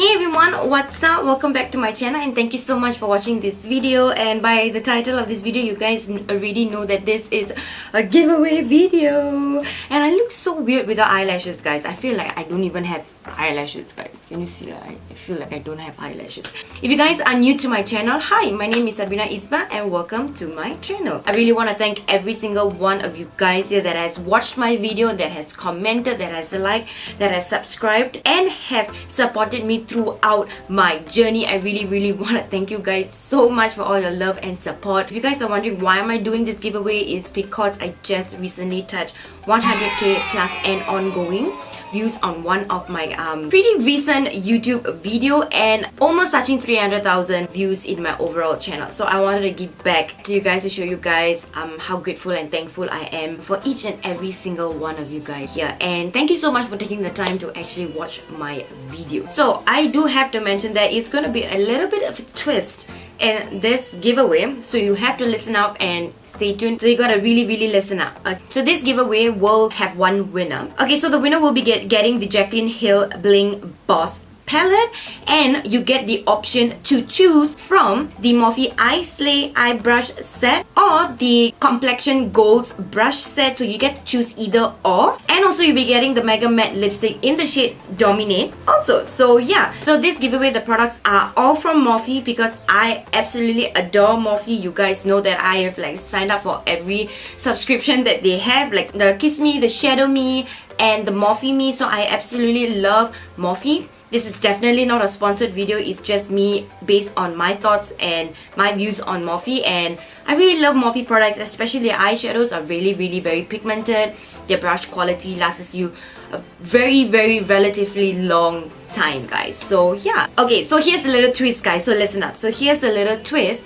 Hey everyone, what's up? Welcome back to my channel and thank you so much for watching this video. And by the title of this video, you guys already know that this is a giveaway video. And I look so weird without eyelashes, guys. I feel like I don't even have eyelashes, guys. Can you see that? I feel like I don't have eyelashes. If you guys are new to my channel, hi, my name is Sabrina Isabelle and welcome to my channel. I really want to thank every single one of you guys here that has watched my video, that has commented, that has liked, that has subscribed and have supported me throughout my journey. I really want to thank you guys so much for all your love and support. If you guys are wondering why am I doing this giveaway, it's because I just recently touched 100k plus and ongoing views on one of my pretty recent YouTube video and almost touching 300,000 views in my overall channel. So I wanted to give back to you guys to show you guys how grateful and thankful I am for each and every single one of you guys here. And thank you so much for taking the time to actually watch my video. So I do have to mention that it's going to be a little bit of a twist in this giveaway, so you have to listen up and stay tuned. So you gotta really listen up. So this giveaway will have one winner. Okay, so the winner will be getting the Jaclyn Hill Bling Boss palette, and you get the option to choose from the Morphe Eye Slay eye brush set or the Complexion Golds brush set. So you get to choose either or, and also you'll be getting the Mega Matte lipstick in the shade Dominate also. So yeah, so this giveaway, the products are all from Morphe because I absolutely adore Morphe. You guys know that I have like signed up for every subscription that they have, like the Kiss Me, the Shadow Me and the Morphe Me. So I absolutely love Morphe. This is definitely not a sponsored video, it's just me based on my thoughts and my views on Morphe. And I really love Morphe products, especially their eyeshadows are really very pigmented. Their brush quality lasts you a very relatively long time, guys. So yeah. Okay, so here's the little twist, guys. So listen up. So here's the little twist.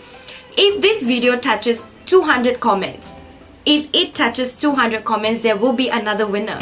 If this video touches 200 comments, if it touches 200 comments, there will be another winner.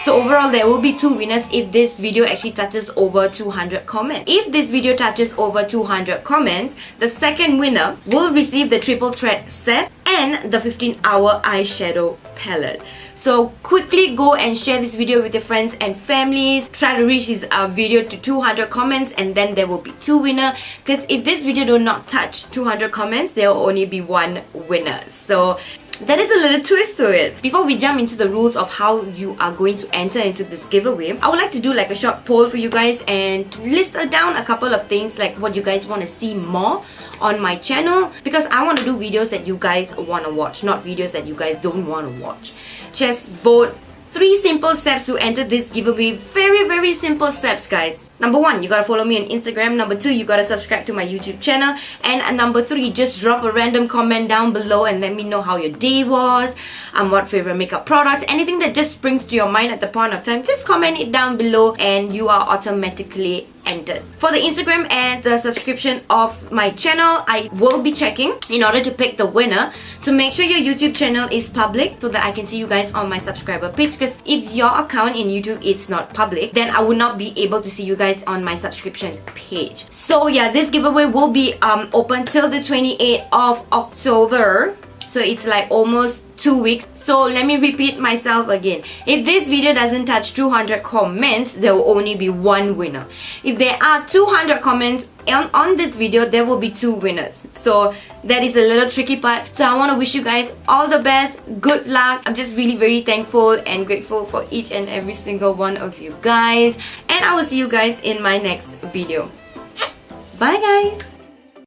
So overall there will be two winners if this video actually touches over 200 comments. If this video touches over 200 comments, the second winner will receive the triple thread set and the 15-hour eyeshadow palette. So quickly go and share this video with your friends and families. Try to reach this video to 200 comments and then there will be two winners. Because if this video do not touch 200 comments, there will only be one winner. So that is a little twist to it. Before we jump into the rules of how you are going to enter into this giveaway, I would like to do like a short poll for you guys and to list down a couple of things like what you guys want to see more on my channel, because I want to do videos that you guys want to watch, not videos that you guys don't want to watch. Just vote. 3 simple steps to enter this giveaway. Very simple steps, guys. Number 1, you gotta follow me on Instagram. Number 2, you gotta subscribe to my YouTube channel. And number 3, just drop a random comment down below and let me know how your day was, what favorite makeup products, anything that just springs to your mind at the point of time. Just comment it down below and you are automatically entered. For the Instagram and the subscription of my channel, I will be checking in order to pick the winner. So make sure your YouTube channel is public so that I can see you guys on my subscriber page, because if your account in YouTube is not public, then I will not be able to see you guys on my subscription page. So yeah, this giveaway will be open till the 28th of October. So it's like almost 2 weeks. So let me repeat myself again. If this video doesn't touch 200 comments, there will only be one winner. If there are 200 comments on this video, there will be 2 winners. So that is a little tricky part. So I want to wish you guys all the best. Good luck. I'm just really very thankful and grateful for each and every single one of you guys. And I will see you guys in my next video. Bye guys.